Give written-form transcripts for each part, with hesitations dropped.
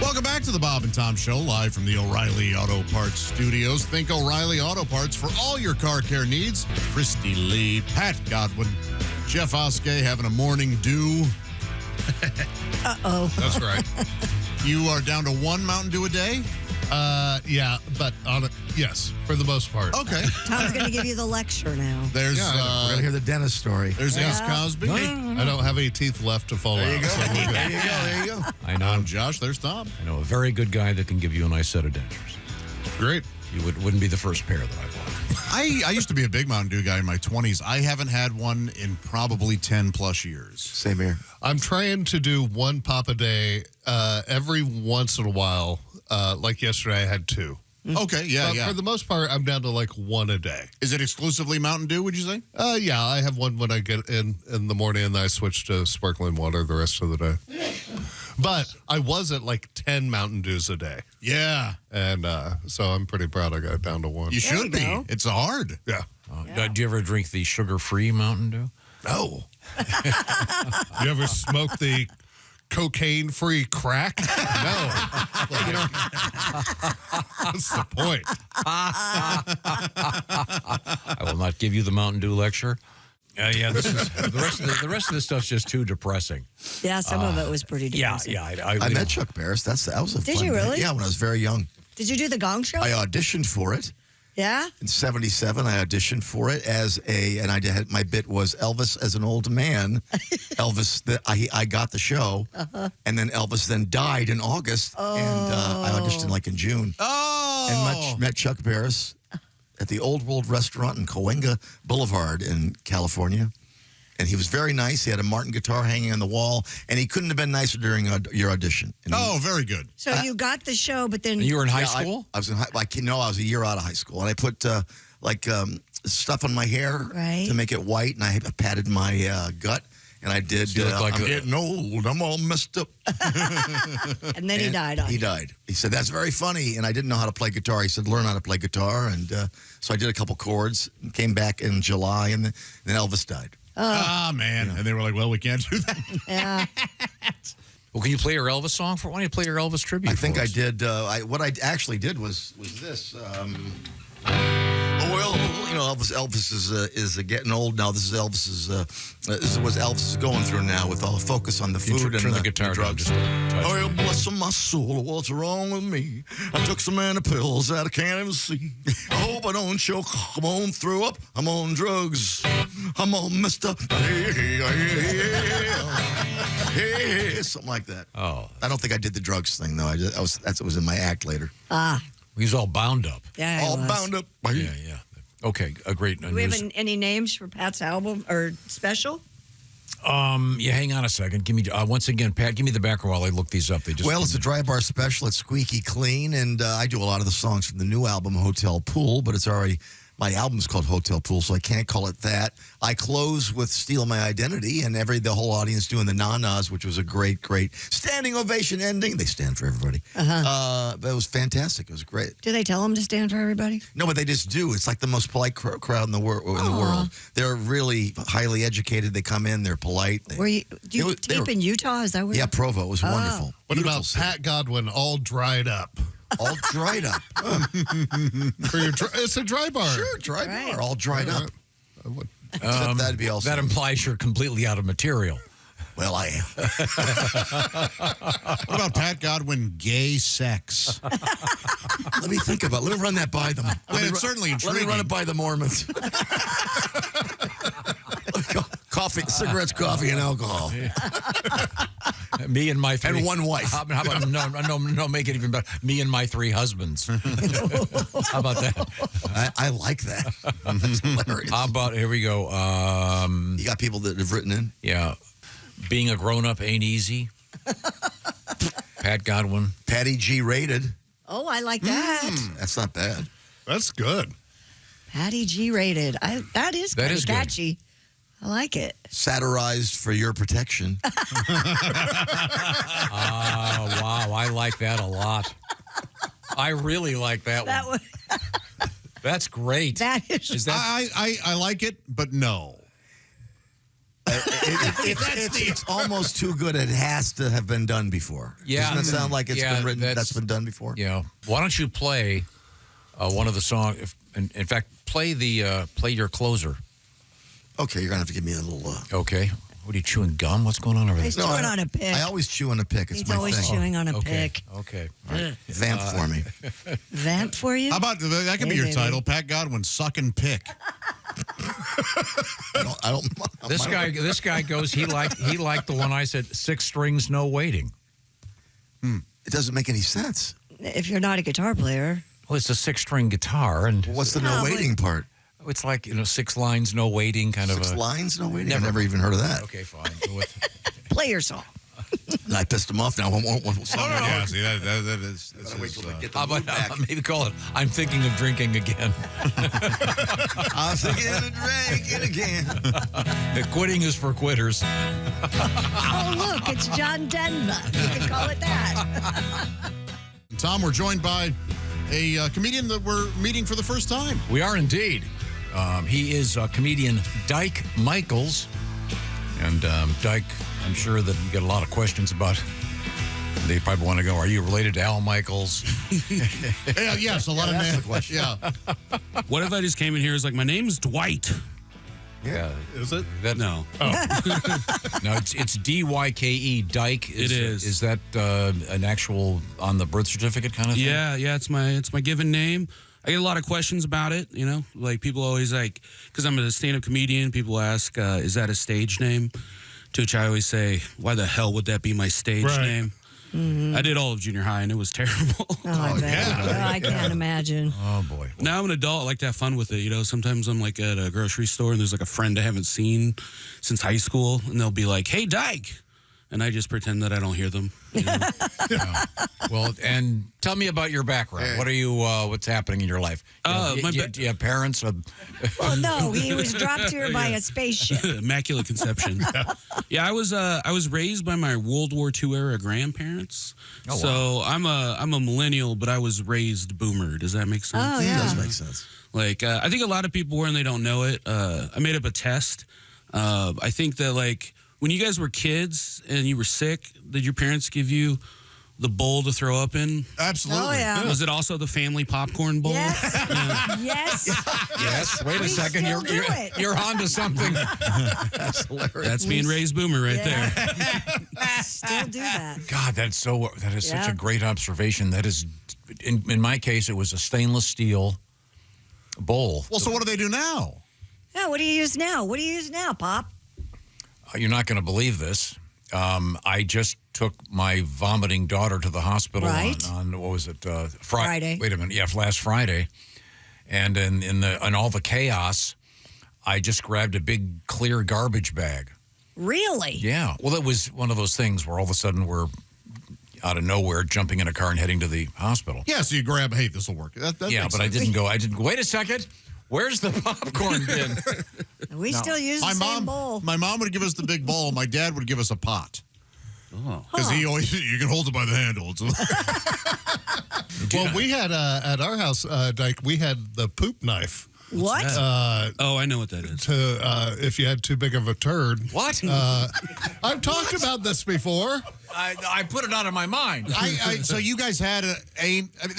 Welcome back to the Bob and Tom Show, live from the O'Reilly Auto Parts Studios. Think O'Reilly Auto Parts for all your car care needs. Christy Lee, Pat Godwin, Jeff Oskey having a morning dew. Uh-oh. That's right. You are down to one Mountain Dew a day? Yeah, but yes, for the most part. Okay. Tom's going to give you the lecture now. There's We're going to hear the dentist story. there's Ace Cosby. I don't have any teeth left to fall out. There you go. so we're good. There you go. I know. I'm Josh. There's Tom. I know a very good guy that can give you a nice set of dentures. Great. You wouldn't be the first pair that I bought. I used to be a big Mountain Dew guy in my 20s. I haven't had one in probably 10 plus years. Same here. I'm trying to do one pop a day every once in a while. Like yesterday, I had two. Okay, yeah, But yeah. for the most part, I'm down to like one a day. Is it exclusively Mountain Dew, would you say? Yeah, I have one when I get in the morning, and then I switch to sparkling water the rest of the day. But I was at like 10 Mountain Dews a day. Yeah. And so I'm pretty proud I got it down to one. You There should you be. go. It's hard. Yeah. Do you ever drink the sugar-free Mountain Dew? No. You ever smoke the cocaine-free crack? No. What's the point? I will not give you the Mountain Dew lecture. Yeah, this is the rest of this stuff's just too depressing. Yeah, some of it was pretty Yeah, depressing. yeah. I met Chuck Barris. That was a Did fun you really? Yeah, when I was very young. Did you do the Gong Show? I auditioned for it. Yeah? In 77, I auditioned for it and my bit was Elvis as an old man. Elvis, I got the show, and then Elvis then died in August, and I auditioned like in June. Oh. And met Chuck Barris at the Old World Restaurant in Cahuenga Boulevard in California. And he was very nice. He had a Martin guitar hanging on the wall, and he couldn't have been nicer during your audition. And Oh, very good. So you got the show, but then... You were in high Yeah, school? I was in I was a year out of high school, and I put stuff on my hair Right. to make it white, and I patted my gut, and I did. So you look like I'm a- getting old. I'm all messed up. and then he And died on He you. died. He said that's very funny, and I didn't know how to play guitar. He said learn how to play guitar, and so I did a couple chords. And came back in July, and then Elvis died. Ah, man. And they were like, well, we can't do that. Yeah. Well, can you play your Elvis song? Why don't you play your Elvis tribute? I think for I us? did. What I actually did was this. Well, you know, Elvis is getting old now. This is Elvis's. This is what Elvis is going through now with all the focus on the You food and turn the guitar down drugs. just a touch. Oh, bless my soul, what's wrong with me? I took so many pills that I can't even see. I hope I don't choke. I'm on throw up. I'm on drugs. I'm all messed up. Hey, something like that. Oh, I don't think I did the drugs thing though. That was in my act later. he's all bound up. Yeah, he All was. bound up. Yeah. Okay, a great Do we have news. any names for Pat's album or special? Yeah, hang on a second. Give me once again, Pat. Give me the background while I look these up. They just Well, it's a dry bar special. It's squeaky clean, and I do a lot of the songs from the new album, Hotel Pool, but it's already, my album's called Hotel Pool, so I can't call it that. I close with Steal My Identity, and the whole audience doing the na-nas, which was a great standing ovation ending. They stand for everybody. But it was fantastic. It was great. Do they tell him to stand for everybody? No, but they just do. It's like the most polite crowd in the world. They're really highly educated. They come in. They're polite. Were you They were- deep in Utah? Is that where? Yeah, Provo. It was wonderful. What Beautiful about city. Pat Godwin all dried up? All dried up. For your it's a dry bar. Sure, dry Right. bar. All dried up. I would- Except that'd be also. that implies you're completely out of material. Well, I am. What about Pat Godwin, gay sex? Let me think about it. Let me run that by them. I mean, it's certainly Let me intriguing. run it by the Mormons. Coffee, cigarettes, coffee, and alcohol. Me and my three. And one wife. How about no, make it even better. Me and my three husbands. How about that? I like that. That's hilarious. How about, here we go. You got people that have written in. Yeah. Being a grown-up ain't easy. Pat Godwin. Patty G rated. Oh, I like that. That's not bad. That's good. Patty G rated. That is That is good. catchy. I like it. Satirized for your protection. Oh, wow. I like that a lot. I really like that That one. was, That's great. that is. Is that I like it, but no. It's almost too good. It has to have been done before. Yeah. Doesn't it sound like it's been written? That's been done before. Yeah. Why don't you play one of the songs? In fact, play your closer. Okay, you're gonna have to give me a little. Okay. What are you chewing gum? What's going on over there? He's chewing on a pick. I always chew on a pick. It's He's my always thing. chewing on a Okay. pick. Okay. Vamp for me. Vamp for you? How about that? Could be Hey, your baby. title, Pat Godwin, sucking pick. I don't. This guy goes. He liked the one I said. 6 strings, no waiting. It doesn't make any sense. If you're not a guitar player. Well, it's a 6-string guitar, and What's the no No, but- waiting part? it's like 6 lines, no waiting, kind of 6 a. lines, no waiting. Never. I've never even heard of that. Okay, fine. Go with- Play your song. I pissed him off now. One song. Yeah, see, that is. Gotta wait till I get the How about mood back. maybe call it? I'm thinking of drinking again. I'm thinking of drinking again. Quitting is for quitters. Oh, look, it's John Denver. You can call it that. Tom, we're joined by a comedian that we're meeting for the first time. We are indeed. He is comedian Dyke Michaels. And Dyke, I'm sure that you get a lot of questions about. They probably want to go, are you related to Al Michaels? Yeah, yes, a lot of that's men. the question. Yeah. What if I just came in here and was like, my name's Dwight? Yeah. Is it? That, No. No, it's D-Y-K-E, Dyke. It is. Is that an actual on the birth certificate kind of thing? Yeah, it's my given name. I get a lot of questions about it, like people always because I'm a stand-up comedian, people ask, is that a stage name? To which I always say, why the hell would that be my stage name? I did all of junior high and it was terrible. Oh, I bet. Oh, I can't imagine. Oh, boy. Now I'm an adult, I like to have fun with it, Sometimes I'm like at a grocery store and there's like a friend I haven't seen since high school and they'll be like, hey, Dyke. And I just pretend that I don't hear them. Well, and tell me about your background. What are you, what's happening in your life? Do you have parents? Well, no, he was dropped here by a spaceship. Immaculate conception. Yeah, I was raised by my World War II era grandparents. Oh, so I'm a millennial, but I was raised boomer. Does that make sense? Oh, It yeah. does make sense. Like I think a lot of people were and they don't know it. I made up a test. I think that when you guys were kids and you were sick, did your parents give you the bowl to throw up in? Absolutely. Oh, yeah. Was it also the family popcorn bowl? Yes. Yes. Yes. Wait a We second. still do it. You're on to something. That's hilarious. That's being raised boomer right there. Still do that. God, that is such Yeah. a great observation. That is, in my case, it was a stainless steel bowl. Well, so what do they do now? Yeah, what do you use now? What do you use now, Pop? You're not going to believe this. I just took my vomiting daughter to the hospital Right. on what was it? Friday. Wait a minute. Yeah, last Friday. And in all the chaos, I just grabbed a big clear garbage bag. Really? Yeah. Well, it was one of those things where all of a sudden we're out of nowhere jumping in a car and heading to the hospital. Yeah, so you grab, hey, this will work. That Yeah, makes but I sense. didn't go. Wait a second. Where's the popcorn bin? We still use the same bowl. My mom would give us the big bowl. My dad would give us a pot. Because he always, you can hold it by the handle. Well, we had at our house, Dyke, we had the poop knife. What? Oh, I know what that is. To if you had too big of a turd. What? I've talked about this before. I put it out of my mind. So you guys had it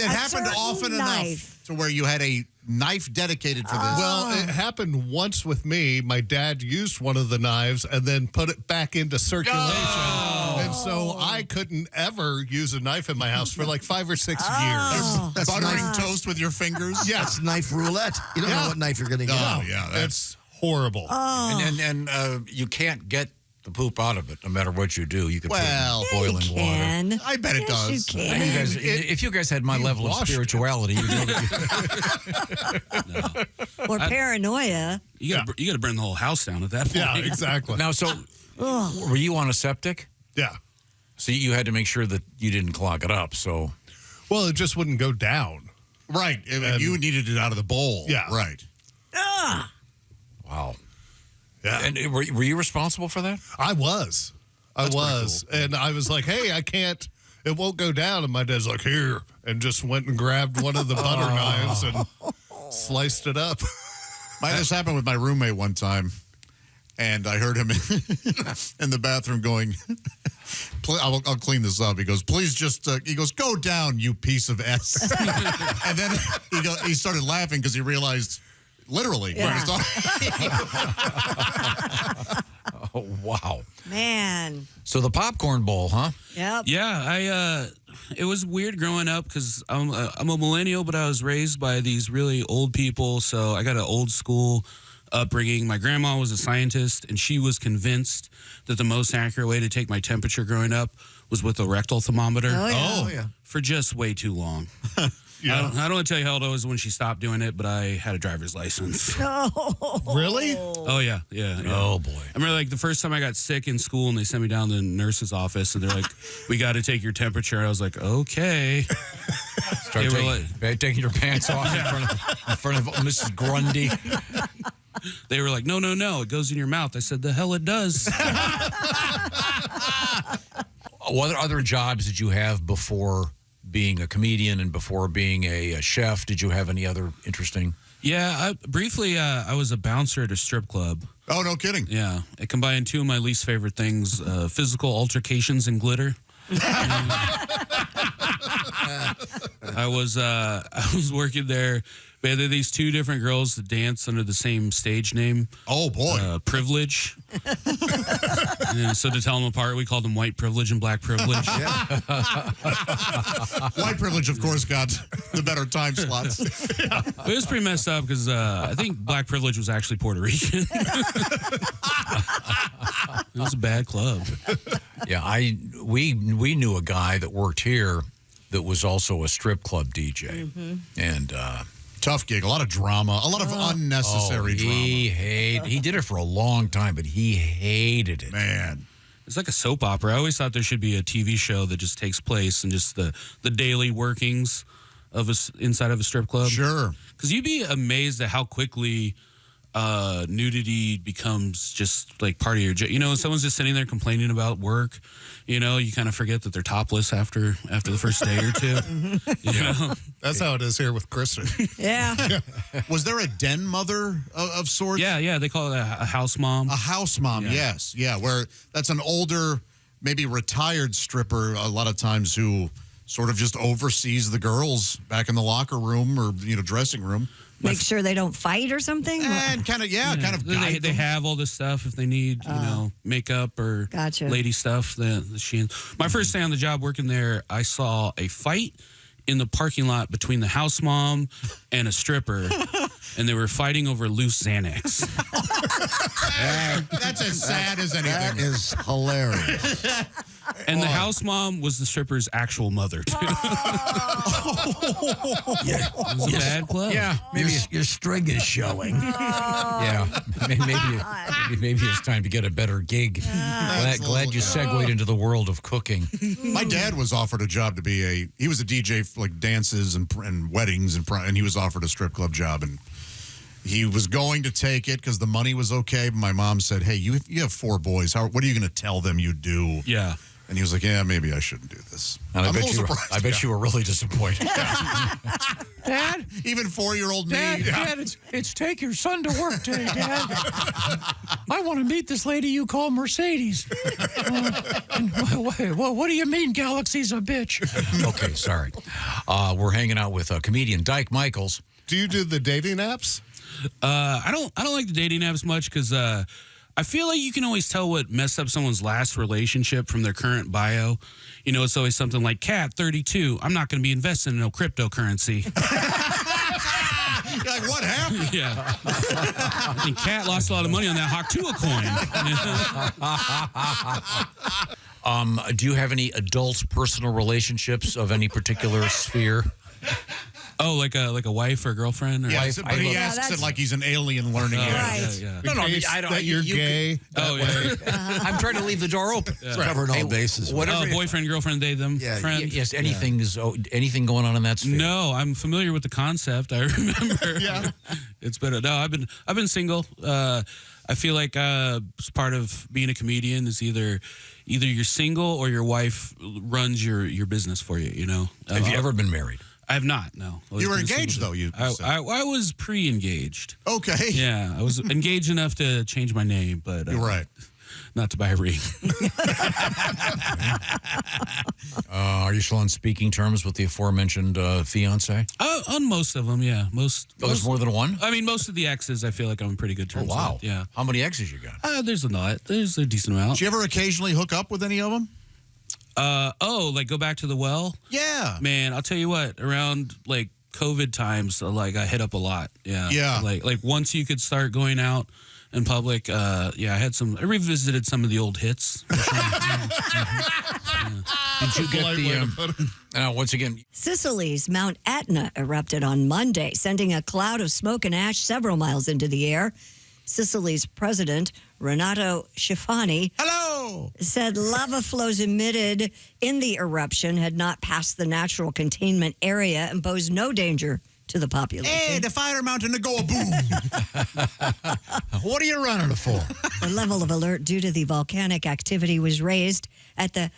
happened certain often knife. enough to where you had a knife dedicated for this. Well, it happened once with me. My dad used one of the knives and then put it back into circulation. And so I couldn't ever use a knife in my house for like 5 or 6 years. That's Buttering knife. toast with your fingers. That's knife roulette. You don't know what knife you're going to get. Oh, yeah. It's horrible. And you can't get the poop out of it, no matter what you do. You can Well, put it in boiling you water. can. I bet it Yes, does. you can. If you guys had my level of wash it. spirituality, you know that Or paranoia. You got to burn the whole house down at that point. Yeah, exactly. Now, so were you on a septic? Yeah. So you had to make sure that you didn't clog it up. So Well, it just wouldn't go down. Right. You needed it out of the bowl. Yeah. Right. wow. Yeah. And were you responsible for that? I was. That's pretty And I was like, hey, I can't, it won't go down. And my dad's like, here. And just went and grabbed one of the butter knives and sliced it up. This happened with my roommate one time. And I heard him in the bathroom going, I'll clean this up. He goes, please just, he goes, go down, you piece of S. And then he started laughing because he realized, literally, what he was talking. Oh, wow. Man. So the popcorn bowl, huh? Yep. Yeah, it was weird growing up because I'm a millennial, but I was raised by these really old people. So I got an old school upbringing. My grandma was a scientist, and she was convinced that the most accurate way to take my temperature growing up was with a rectal thermometer. Oh, yeah. Oh, yeah. For just way too long. Yeah. I don't want to tell you how it was when she stopped doing it, but I had a driver's license. Really? Oh, yeah. Oh, boy. I remember, like, the first time I got sick in school and they sent me down to the nurse's office and they're like, we got to take your temperature. I was like, okay. Start taking your pants off in front of Mrs. Grundy. They were like, no, it goes in your mouth. I said, the hell it does. What other jobs did you have before being a comedian and before being a chef? Did you have any other interesting? Yeah, briefly, I was a bouncer at a strip club. Oh, no kidding. Yeah, it combined two of my least favorite things, physical altercations and glitter. I was working there. We had these two different girls that dance under the same stage name. Oh, boy. Privilege. And so to tell them apart, we called them white privilege and black privilege. White privilege, of course, got the better time slots. But it was pretty messed up because I think black privilege was actually Puerto Rican. It was a bad club. Yeah, we knew a guy that worked here that was also a strip club DJ, and Tough gig. A lot of drama. A lot of unnecessary drama. He did it for a long time, but he hated it. Man. It's like a soap opera. I always thought there should be a TV show that just takes place in just the daily workings of inside of a strip club. Sure. Because you'd be amazed at how quickly nudity becomes just like part of your job. You know, when someone's just sitting there complaining about work, you know, you kind of forget that they're topless after the first day or two. You know? That's how it is here with Kristen. Yeah. Was there a den mother of sorts? Yeah. They call it a house mom. A house mom, Yeah. yes. Yeah, where that's an older, maybe retired stripper a lot of times who sort of just oversees the girls back in the locker room or, dressing room. Make sure they don't fight or something. And kind of guide They them. have all this stuff if they need, makeup or Gotcha. lady stuff. My first day on the job working there, I saw a fight in the parking lot between the house mom and a stripper, and they were fighting over loose Xanax. That's as sad as anything. That is hilarious. And the house mom was the stripper's actual mother, too. Yeah. It was a bad club. Yeah, maybe Your string is showing. yeah, maybe it's time to get a better gig. Glad you segued into the world of cooking. My dad was offered a job to be he was a DJ for like dances and weddings and he was offered a strip club job and he was going to take it because the money was okay. But my mom said, "Hey, you have 4 boys. What are you going to tell them you do?" Yeah. And he was like, "Yeah, maybe I shouldn't do this." And I'm a little surprised. I bet you were really disappointed. Dad, Even 4-year-old me. Dad, it's take your son to work today, Dad. I want to meet this lady you call Mercedes. What do you mean Galaxy's a bitch? Okay, sorry. We're hanging out with comedian Dyke Michaels. Do you do the dating apps? I don't like the dating apps much because I feel like you can always tell what messed up someone's last relationship from their current bio. You know, it's always something like, Cat, 32, I'm not going to be investing in no cryptocurrency. You're like, what happened? Yeah. I think Cat lost a lot of money on that Haktua coin. Do you have any adult personal relationships of any particular sphere? Oh, like a wife or girlfriend? Or Yes, but he asks that's- it like he's an alien learning it. Right. Yeah. No, I mean, Case I don't. that you're gay. Oh, yeah. I'm trying to leave the door open. Covering all bases. Oh, boyfriend, girlfriend, they, them, Yeah, friend. Yes, anything going on in that sphere? No, I'm familiar with the concept. I remember. Yeah. It's been I've been single. I feel like part of being a comedian is either you're single or your wife runs your business for you. You know. Have you ever been married? I have not. No. You were engaged, though. I was pre-engaged. Okay. Yeah, I was engaged enough to change my name, but You're right. not to buy a ring. Are you still on speaking terms with the aforementioned fiance? On most of them, yeah. There's more than one? I mean, most of the exes, I feel like I'm in pretty good terms with. Yeah. How many exes you got? There's a lot. There's a decent amount. Did you ever occasionally hook up with any of them? Like go back to the well? Yeah. Man, I'll tell you what, around like COVID times, like I hit up a lot. Yeah. Yeah. Like once you could start going out in public, I revisited some of the old hits. Did you get the, once again, Sicily's Mount Etna erupted on Monday, sending a cloud of smoke and ash several miles into the air. Sicily's president, Renato Schifani, said lava flows emitted in the eruption had not passed the natural containment area and posed no danger to the population. Hey, the fire mountain to go boom. what are you running it for? The level of alert due to the volcanic activity was raised at the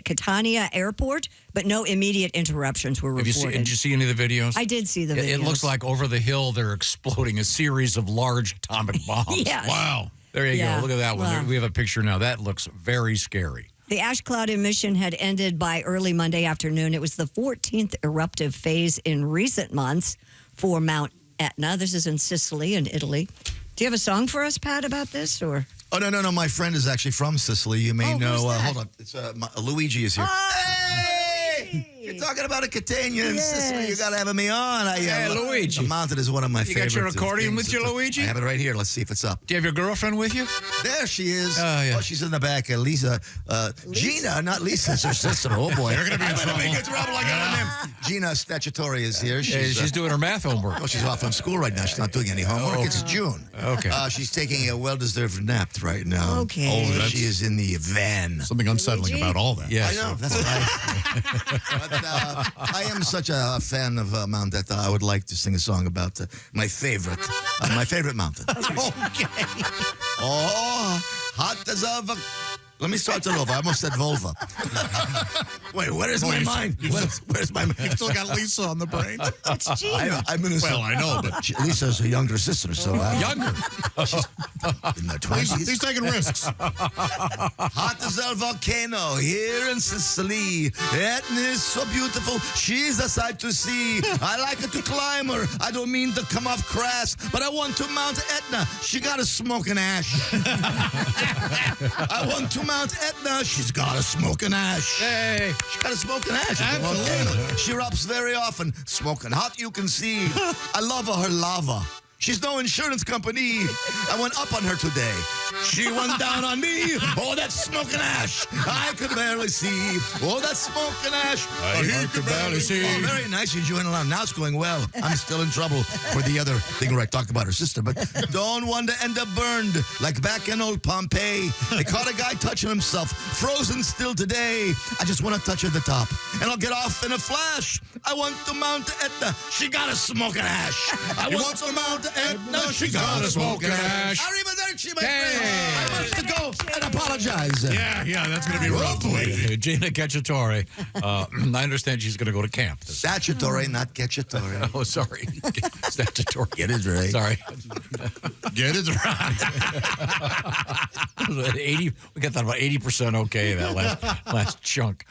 Catania Airport, but no immediate interruptions were reported. Did you see any of the videos? I did see the videos. It looks like over the hill they're exploding a series of large atomic bombs. Yes. Wow. There you go. Look at that one. Wow. We have a picture now. That looks very scary. The ash cloud emission had ended by early Monday afternoon. It was the 14th eruptive phase in recent months for Mount Etna. This is in Sicily in Italy. Do you have a song for us, Pat, about this? Or? Oh, no. My friend is actually from Sicily. You may know. Who's that? Hold on. It's Luigi is here. Hey! You're talking about a Catania in Sicily. You got to have me on. Hey, Luigi. The mountain is one of my favorite. You got your accordion with you, Luigi? I have it right here. Let's see if it's up. Do you have your girlfriend with you? There she is. Oh, yeah. Oh, she's in the back. Lisa. Gina, not Lisa. It's her sister. Oh, boy. You're going to be in trouble. I got her name. Gina Statutori is here. She's doing her math homework. Oh, she's off on school right now. She's not doing any homework. It's June. Okay. She's taking a well-deserved nap right now. Okay. Oh, she is in the van. Something unsettling about all that. Yes. I know. That's right. But I am such a fan of Mount Etna. I would like to sing a song about my favorite mountain. Okay. Oh, hot as a... Let me start it over. I almost said vulva. Wait, where is my mind? Where's my mind? You've still got Lisa on the brain. It's Gina. I'm in Well, I know, but Lisa's a younger sister, so... Younger. She's in the 20s. he's taking risks. Hot as a volcano here in Sicily. Etna is so beautiful. She's a sight to see. I like her to climb her. I don't mean to come off crass, but I want to Mount Etna. She got a smoking ash. I want to Mount Etna. She's got a smoking ash. Hey. She got a smoking ash. Absolutely. She erupts very often. Smoking hot, you can see. I love her lava. She's no insurance company. I went up on her today. She went down on me. Oh, that smoking ash. I could barely see. Oh, that smoking ash. I could barely see. Oh, very nice. You're enjoying along. Now it's going well. I'm still in trouble for the other thing where I talked about her sister. But don't want to end up burned like back in old Pompeii. They caught a guy touching himself. Frozen still today. I just want to touch her at the top. And I'll get off in a flash. I want to Mount Etna. She got a smoking ash. I want to Mount Etna. She got a smoking ash. Arrivederci, my friend. I want to go and apologize. Yeah, that's going to be rough. Gina Cacciatore. I understand she's going to go to camp. Statutory, not Cacciatore. Oh, sorry. Statutory. Get it right. Sorry. Get it right. 80. We got that about 80% okay, that last chunk.